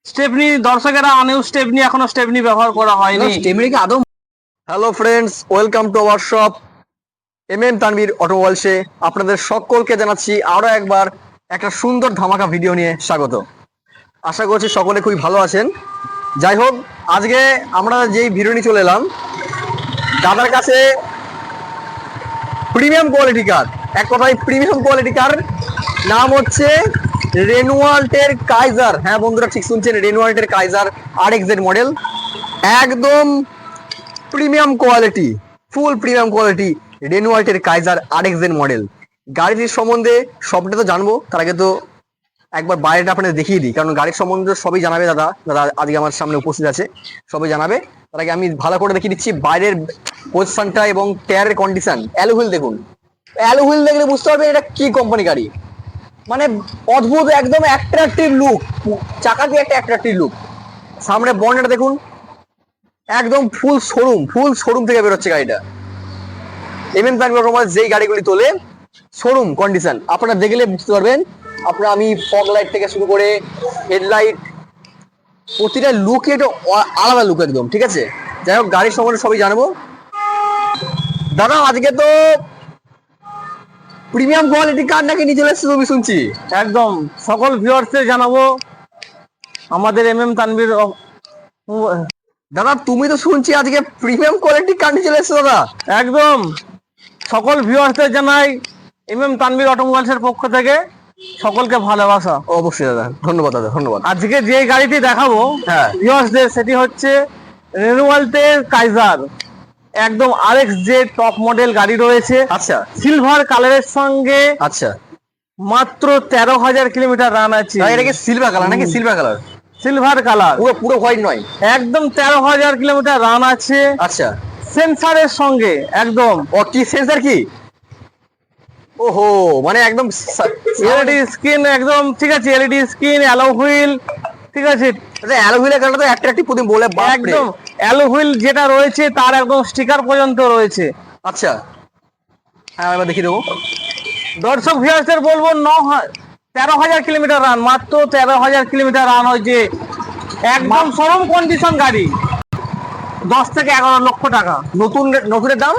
Stepney দর্শকেরা অনেক Stepney এখনো স্টেপনি ব্যবহার করা হয়নি। স্টেপনি কি আদৌ? Hello friends, welcome to our shop Tanvir অটোমোবাইলসে আপনাদের সকলকে জানাচ্ছি আরো একবার একটা সুন্দর ধামাকা ভিডিও নিয়ে স্বাগত। আশা করছি সকলে খুবই ভালো আছেন। যাই হোক, আজকে আমরা যেই ভিডিও নিয়ে চলে এলাম, দাদার কাছে প্রিমিয়াম কোয়ালিটি কার, এক কথায় প্রিমিয়াম কোয়ালিটি কার, নাম হচ্ছে রেনওয়াল্টের কাইজার। হ্যাঁ বন্ধুরা, ঠিক শুনছেন, রেনওয়াল্টের কাইজার RXZ মডেল, একদম premium quality, full premium quality রেনওয়াল্টের কাইজার RXZ মডেল। গাড়িটির সম্বন্ধে সবটা তো জানবো, তার আগে তো একবার বাইরেটা আপনাদের দেখিয়ে দিই, কারণ গাড়ির সম্বন্ধে সবই জানাবে দাদা আজকে আমার সামনে উপস্থিত আছে, সবই জানাবে। তার আগে আমি ভালো করে দেখিয়ে দিচ্ছি বাইরের পজিশনটা এবং টায়ারের কন্ডিশন। অ্যালো হুইল দেখুন, অ্যালো হুইল দেখলে বুঝতে পারবেন এটা কি কোম্পানি গাড়ি। মানে অদ্ভুত, একদম অ্যাট্রাকটিভ লুক, চাকাতে একটা অ্যাট্রাকটিভ লুক। সামনে বনেটটা দেখুন, একদম ফুল শোরুম থেকে বেরোচ্ছে গাড়িটা। তানভীর অটোমোবাইলস যেই গাড়িগুলি তোলে শোরুম কন্ডিশন আপনারা দেখলে বুঝতে পারবেন। আপনারা আমি ফগ লাইট থেকে শুরু করে হেডলাইট, প্রতিটা লুক এটা আলাদা লুক একদম, ঠিক আছে। যাই হোক, গাড়ির সম্বন্ধে সবই জানবো। দাদা আজকে তো প্রিমিয়াম কোয়ালিটি কার নাকি নিয়ে চলে এসেছে তুমি শুনছি। একদম সকল ভিউয়ার্সদের জানাবো আমাদের তানভীর। দাদা তুমি তো শুনছি আজকে প্রিমিয়াম কোয়ালিটি কার নিয়ে চলে এসেছে দাদা। একদম সকল ভিউয়ার্সদের জানাই তানভীর অটোমোবাইলসের পক্ষ থেকে সকলকে ভালোবাসা। অবশ্যই দাদা, ধন্যবাদ দাদা, ধন্যবাদ। আজকে যে গাড়িটি দেখাবো ভিউয়ার্সদের, সেটি হচ্ছে রেনওয়াল্টের কাইজার, একদম RXZ টপ মডেল গাড়ি রয়েছে। আচ্ছা, সিলভার কালারের সঙ্গে। আচ্ছা, মাত্র 13,000 কিলোমিটার রান আছে। এটা কি সিলভার কালার নাকি? সিলভার কালার, সিলভার কালার, পুরো হোয়াইট নয়, একদম 13,000 কিলোমিটার রান আছে। আচ্ছা, সেন্সারের সঙ্গে একদম। ও কি সেন্সার কি? ওহো, মানে একদম এলইডি স্ক্রিন, একদম ঠিক আছে, এলইডি স্ক্রিন, অ্যালো হুইল, ঠিক আছে। অ্যালো হুইলের কালারটা তো অ্যাট্রাকটিভ প্রতিম বলে, একদম অ্যালো হুইল যেটা রয়েছে তার একদম স্টিকার পর্যন্ত রয়েছে। আচ্ছা, হ্যাঁ এবার দেখিয়ে দেবো। দর্শক ভিউয়ার্সদের বলবো 13,000 কিলোমিটার রান, মাত্র 13,000 কিলোমিটার রান হয়েছে। একদম শোরুম কন্ডিশন গাড়ি, 10 থেকে 11 লক্ষ টাকা। নতুনের দাম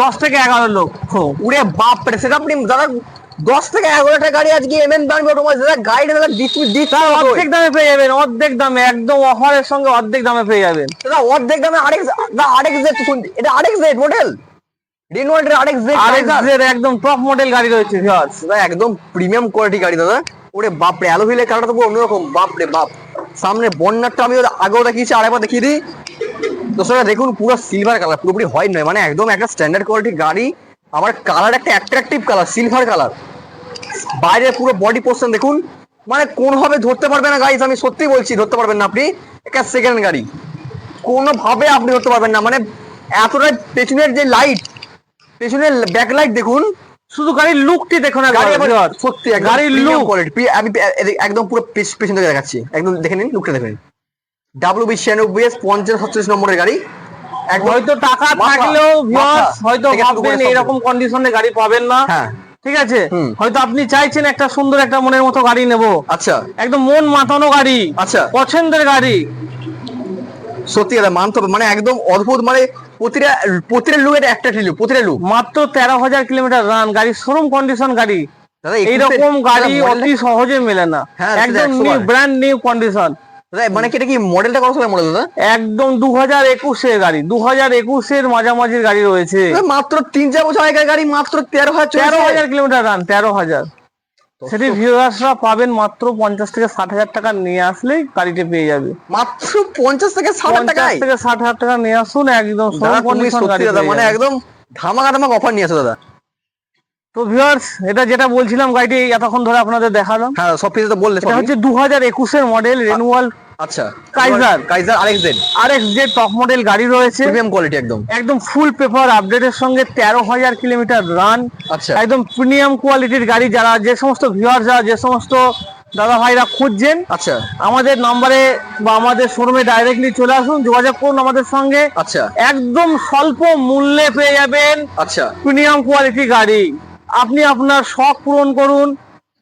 10 থেকে 11 লক্ষ। উড়ে বাপ রে, সেটা আপনি দাদা 10 থেকে 11টা গাড়ি আজকে তানভীর অটোমোবাইলস দাদা গাড়ি দাদা অর্ধেক দামে পেয়ে যাবেন, অর্ধেক দামে, একদম অফারের সঙ্গে অর্ধেক দামে পেয়ে যাবেন দাদা, অর্ধেক দামে। RXZ, এটা RXZ মডেল, রেনওয়াল্টের RXZ একদম টপ মডেল গাড়ি রয়েছে ভিউয়ার্স। দাদা একদম প্রিমিয়াম কোয়ালিটি গাড়ি দাদা। ওরে বাপ রে, অ্যালো হুইলের কালারটা তো পুরো অন্যরকম, বাপ রে বাপ। সামনে বন্যারটা আমি আগেও দেখিয়েছি, আরেকবার দেখিয়ে দিই। দর্শকরা দেখুন, পুরো সিলভার কালার, পুরোপুরি হোয়াইট নয়, মানে একদম একটা স্ট্যান্ডার্ড কোয়ালিটির গাড়ি। আবার কালার একটা অ্যাট্রাকটিভ কালার, সিলভার কালার। বাইরের পুরো বডি পোর্শন দেখুন, মানে কোনোভাবে ধরতে পারবেন না গাইস, আমি সত্যি বলছি, ধরতে পারবেন না আপনি। একটা সেকেন্ড গাড়ি কোনোভাবে আপনি ধরতে পারবেন না, মানে এতটাই। পেছনের যে লাইট, পেছনের ব্যাকলাইট দেখুন, শুধু গাড়ির লুকটি দেখুন, গাড়ি সত্যি গাড়ির লুক কোয়ালিটি। আমি একদম পুরো পেছন থেকে দেখাচ্ছি, একদম দেখে নিন লুকটা, দেখেন। WB96 5047 নম্বরের গাড়ি। হয়তো টাকা থাকলেও ভিউয়ার্স হয়তো ভাববেন এরকম কন্ডিশনে গাড়ি পাবেন না, ঠিক আছে। হয়তো আপনি চাইছেন একটা সুন্দর একটা মনের মতো গাড়ি নেব, আচ্ছা, একদম মন মাতানো গাড়ি, আচ্ছা, পছন্দের গাড়ি। সত্যি কথা মানতে হবে, মানে একদম অদ্ভুত, মানে প্রতিটা লুক এটা একটা লুক, প্রতিটা লুক। মাত্র 13,000 কিলোমিটার রান গাড়ি, শোরুম কন্ডিশন গাড়ি। এইরকম গাড়ি অতি সহজে মেলে না, একদম ব্র্যান্ড নিউ কন্ডিশন। মানে এটা কি মডেলটা কত সালের মডেল দাদা? একদম 2021 এর গাড়ি, 2021 এর মাঝামাঝির গাড়ি রয়েছে। মাত্র 3-4 বছর আগের গাড়ি, মাত্র 13,000 কিলোমিটার রান, 13,000। সেটি ভিউয়ার্সরা পাবেন মাত্র 50 থেকে 60,000 টাকা নিয়ে আসলেই গাড়িটি পেয়ে যাবে। মাত্র 50 থেকে 60,000 টাকা, 50 থেকে 60,000 টাকা নিয়ে আসুন, একদম মানে একদম ধামাকা অফার নিয়ে আসো দাদা। তো ভিউয়ার্স, এটা যেটা বলছিলাম, গাড়িটি এতক্ষণ ধরে আপনাদের দেখালাম, হ্যাঁ সব কিছু তো বললে। এটা হচ্ছে 2021 এর মডেল রেনওয়াল্ট, আচ্ছা, কাইজার RXZ টপ মডেল গাড়ি রয়েছে, প্রিমিয়াম কোয়ালিটি, একদম ফুল পেপার আপডেটের সঙ্গে 13,000 কিলোমিটার রান। আচ্ছা, একদম প্রিমিয়াম কোয়ালিটির গাড়ি। যারা যে সমস্ত ভিউয়াররা, যে সমস্ত দাদা ভাইরা খুঁজছেন, আচ্ছা, আমাদের নম্বরে বা আমাদের শোরুমে ডাইরেক্টলি চলে আসুন, যোগাযোগ করুন আমাদের সঙ্গে। আচ্ছা, একদম স্বল্প মূল্যে পেয়ে যাবেন আচ্ছা, প্রিমিয়াম কোয়ালিটি গাড়ি। আপনি আপনার শখ পূরণ করুন,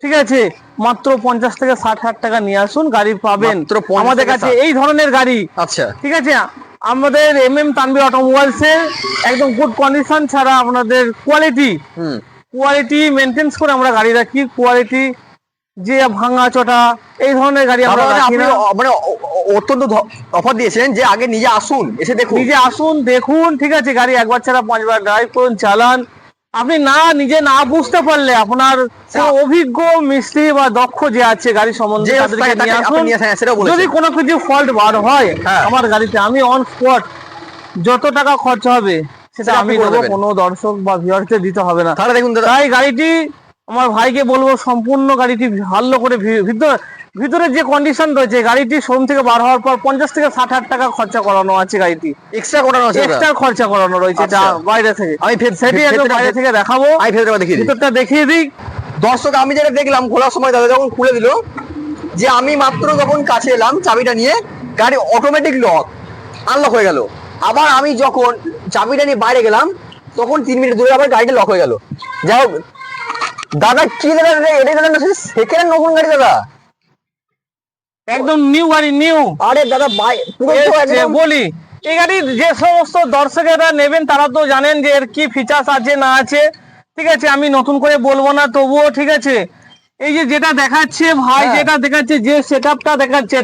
ঠিক আছে। মাত্র 50 থেকে 60 হাজার টাকা নিয়ে আসুন, গাড়ি পাবেন মাত্র 50 আমাদের থেকে কাছে 60 এই ধরনের গাড়ি। আচ্ছা, ঠিক আছে, আমাদের তানভীর অটোমোবাইলস এর একদম গুড কন্ডিশন ছাড়া আপনাদের কোয়ালিটি মেনটেন্স করে আমরা গাড়ি রাখি। কোয়ালিটি যে ভাঙা চটা এই ধরনের গাড়ি আমরা রাখি না। মানে অত্যন্ত অফার দিয়েছেন যে আগে নিজে আসুন, এসে দেখুন, দেখুন। ঠিক আছে, গাড়ি একবার ছাড়া 5বার ড্রাইভ করুন, চালান। আপনি নিজে না বুঝতে পারলে আপনার অভিজ্ঞ মিস্ত্রি বা দক্ষ যে আছে গাড়ি সম্বন্ধে তাদেরকে নিয়ে আসুন। যদি কোনো কিছু ফল্ট বার হয় আমার গাড়িতে, আমি অন স্পট যত টাকা খরচা হবে সেটা আমি দেবো, কোনো দর্শক বা ভিউয়ারকে দিতে হবে না। তাহলে দেখুন দাদা, তাই গাড়িটি আমার ভাইকে বলবো সম্পূর্ণ গাড়িটি ভালো করে ভিতরে যে কন্ডিশন রয়েছে, গাড়িটি শোরুম থেকে বার হওয়ার পর 50 থেকে 60 হাজার টাকা খরচা করানো আছে, গাড়িটি এক্সট্রা খরচা করানো রয়েছে বাইরে থেকে। আমি সেটি একদম বাইরে থেকে দেখাবো, ভিতরটা দেখিয়ে দিই। দর্শক আমি যেটা দেখলাম খোলার সময় দাদা যখন খুলে দিল, যে আমি মাত্র যখন কাছে এলাম চাবিটা নিয়ে, গাড়ি অটোমেটিক আনলক হয়ে গেল। আবার আমি যখন চাবিটা নিয়ে বাইরে গেলাম তখন 3 মিনিট ধরে আবার গাড়িটা লক হয়ে গেল। যাই হোক দাদা, কি দাদা এটা দাদা সেকেন্ড নতুন গাড়ি দাদা, একদম নিউ গাড়ি, নিউ। আরে দাদা বলি, এই গাড়ি যে সমস্ত দর্শকেরা নেবেন তারা তো জানেন যে এর কি ফিচার্স আছে না আছে। ঠিক আছে, আমি নতুন করে বলবো না, তবুও ঠিক আছে, এই যে যেটা দেখাচ্ছে ভাই, যেটা দেখাচ্ছে, যে সেটআপটা দেখাচ্ছে,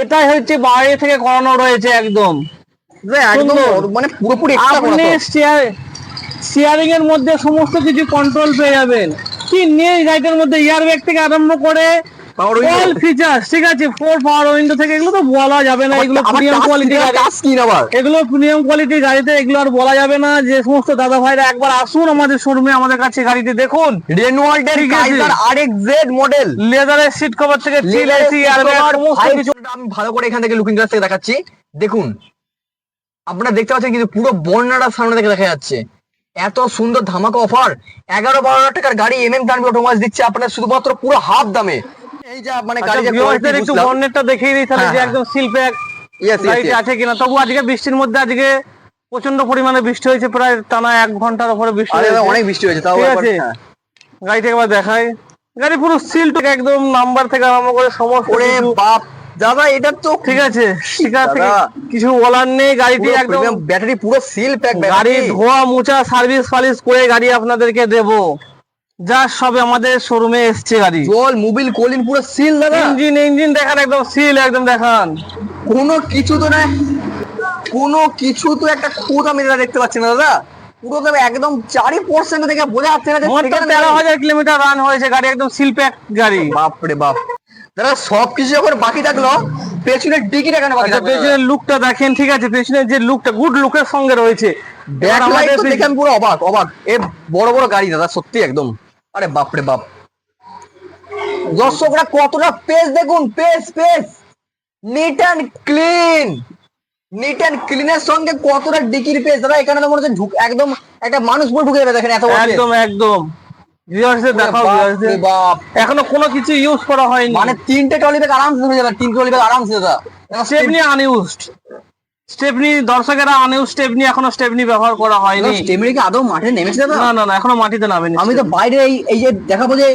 এটাই হচ্ছে বাইরে থেকে করানো রয়েছে একদম। মানে পুরোপুরি আপনি স্টিয়ারিং এর মধ্যে সমস্ত কিছু কন্ট্রোল পেয়ে যাবেন। কি নেই গাড়িটার মধ্যে, এয়ারব্যাগ থেকে আরম্ভ করে অল ফিচার্স। ঠিক আছে, 4 পাওয়ার উইন্ডো থেকে, এগুলো তো বলা যাবে না, এগুলো প্রিমিয়াম কোয়ালিটি গাড়ি, এগুলো প্রিমিয়াম কোয়ালিটি গাড়িতে, এগুলো আর বলা যাবে না। যে সমস্ত দাদা ভাইরা একবার আসুন আমাদের শোরুমে, আমাদের কাছে গাড়িটি দেখুন। রেনওয়াল্টের কাইজার RXZ মডেল, লেদারের সিট কভার থেকে আমি ভালো করে এখান থেকে লুকিং গ্লাস থেকে দেখাচ্ছি। দেখুন আপনারা দেখতে পাচ্ছেন কিন্তু পুরো বর্ণাটা সামনে থেকে দেখা যাচ্ছে। এত সুন্দর ধামাকা অফার, 11-12 হাজার টাকার গাড়ি তানভীর অটোমোবাইলস দিচ্ছে আপনার শুধুমাত্র পুরো হাফ দামে। এই যে মানে গাড়ি একটু বর্নেটটা দেখিয়ে দিই তাহলে, যে একদম সিল প্যাক গাড়িটি আছে কিনা। তবু আজকে বৃষ্টির মধ্যে, আজকে প্রচন্ড পরিমাণে বৃষ্টি হয়েছে, প্রায় টানা 1 ঘন্টার উপরে বৃষ্টি হয়েছে, অনেক বৃষ্টি হয়েছে। তাও গাড়িটা একবার দেখাই, গাড়ি পুরো সিল একদম, নাম্বার থেকে আরম্ভ করে সমস্ত। বাপ দাদা, এটা তো ঠিক আছে, কিছু বলার নেই। গাড়িটি একদম ব্যাটারি পুরো সিল প্যাক, গাড়ি ধোয়া মোছা সার্ভিস ফালিশ করে গাড়ি আপনাদেরকে দেবো, যা সবে আমাদের শোরুমে এসছে গাড়ি। জল মোবিল কোলিন পুরো সিল দাদা, ইঞ্জিন দেখান, একদম সিল, একদম দেখান। কোনো কিছু তো না, কোনো কিছু তো একটা খুঁত আমি দেখতে পাচ্ছি না দাদা। পুরো একদম 4% থেকে বোঝা যাচ্ছে না যে 13,000 কিলোমিটার রান হয়েছে গাড়ি, একদম সিল প্যাক গাড়ি। বাপরে বাপ দাদা, সবকিছু যখন বাকি থাকলো পেছনের ডিকিটা কেন বাকি থাকলো? পেছনের লুকটা দেখেন। ঠিক আছে, পেছনের যে লুকটা গুড লুকের সঙ্গে রয়েছে, ব্যাকলাইট তো দেখে আমি পুরো অবাক। এ বড় বড় গাড়ি দাদা, সত্যি একদম। আরে বাপরে বাপ, দর্শকরা কতটা পেজ দেখুন, পেজ নিট অ্যান্ড ক্লিনের সঙ্গে কতটা ডিকির পেজ দাদা। এখানে তো মনে হচ্ছে একদম একটা মানুষ পুরো ঢুকে যাবে, দেখেন এত একদম এখনো কোনো কিছু ইউজ করা হয়নি, মানে 3টে ট্রলি ব্যাগ আরামসে হয়ে যাবে, 3 ট্রলি ব্যাগ আরামসে দাদা। স্টেপনি আনইউজড, স্টেপনি দর্শকেরা আনইউজড স্টেপনি, এখনো স্টেপনি ব্যবহার করা হয়নি। স্টেপনি কি আদৌ মাটিতে নেমেছে দাদা? না, এখনো মাটিতে নামেনি। আমি তো বাইরে এই যে দেখাবো যে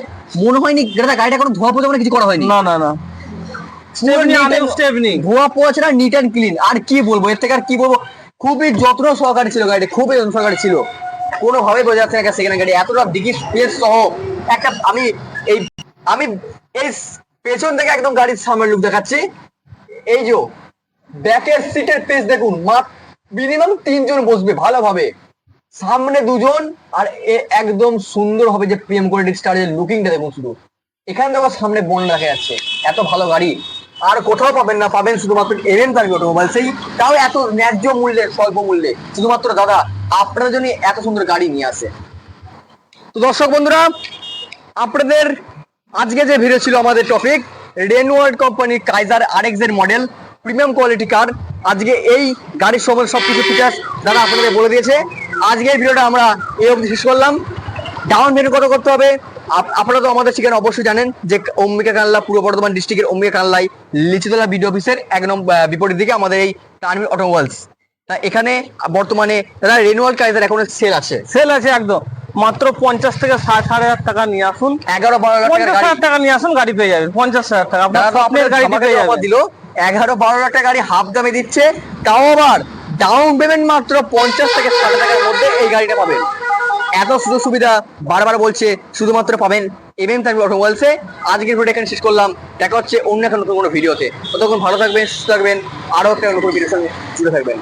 মনে হয়নি দাদা গাড়িটা কোনো ধোয়া পোছা কিছু করা হয়নি। না, স্টেপনি ধোয়া পোছা না, নিট অ্যান্ড ক্লিন। আর কি বলবো এর থেকে, আর কি বলবো, খুবই যত্ন সহকারী ছিল গাড়িটা, খুবই যত্ন সহকারী ছিল। কোনোভাবে বোঝা যাচ্ছে না সেকেন্ড গাড়ি এতটা ডিকি স্পেস সহ একটা। আমি এই পেছন থেকে একদম গাড়ির সামনের লুক দেখাচ্ছি। এই যে ব্যাকের সিটের পেজ দেখুন, মিনিমাম 3 জন বসবে ভালোভাবে, সামনে 2 জন, আর একদম সুন্দর হবে যে প্রিমিয়াম কোয়ালিটি স্টারের লুকিংটা দেখুন। শুধু এখানে দেখো সামনে বন্ড দেখা যাচ্ছে, এত ভালো গাড়ি আর কোথাও পাবেন না, পাবেন শুধুমাত্র তানভীর অটোমোবাইলস, তাও এত ন্যায্য মূল্যে, স্বল্প মূল্যে, শুধুমাত্র দাদা আপনার জন্য এত সুন্দর গাড়ি নিয়ে আসে। তো দর্শক বন্ধুরা, আপনাদের আজকে যে ভিডিও ছিল, আমাদের টপিক রেনওয়াল্ট কোম্পানির Kiger RXZ model premium quality car. আজকে এই গাড়ির সময় সবকিছু ফিচার্স দাদা আপনাদের বলে দিয়েছে। আজকের ভিডিওটা আমরা এই অবধি শেষ করলাম। ডাউন পেমেন্ট কত করতে হবে আপনারা তো আমাদের ঠিকানা অবশ্যই জানেন, যে অম্বিকা কানলা, পূর্ব বর্ধমান ডিস্ট্রিক্টের অম্বিকা কানলায় লিচুতলা বিডিও অফিসের একদম বিপরীত দিকে আমাদের এই তানভীর অটোমোবাইলস। তা এখানে বর্তমানে দাদা রেনওয়াল্ট কাইজার এখন সেল আছে একদম। মাত্র 50 থেকে 60,000 টাকা নিয়ে আসুন, 11-12 লাখ টাকার 50,000 গাড়ি। টাকা নিয়ে আসুন, গাড়ি পেয়ে যাবেন 50,000 টাকা আপনার দাদা তো স্বপ্নের আপনাদের গাড়িটি পেয়ে ধামাকা যাবেন। দিল 11-12 লাখ টাকা গাড়ি হাফ দামে দিচ্ছে, তাও আবার ডাউন পেমেন্ট মাত্র 50 থেকে 60 টাকার মধ্যে এই গাড়িটা পাবেন। এত সুযোগ সুবিধা বারবার বলছে, শুধুমাত্র পাবেন এমএম তানভীর অটোমোবাইলসে। আজকের ভিডিও এখানে শেষ করলাম, দেখা হচ্ছে অন্য একটা নতুন কোনো ভিডিওতে। ততক্ষণ ভালো থাকবেন, সুস্থ থাকবেন, আরো একটা নতুন ভিডিওর সঙ্গে জুড়ে থাকবেন।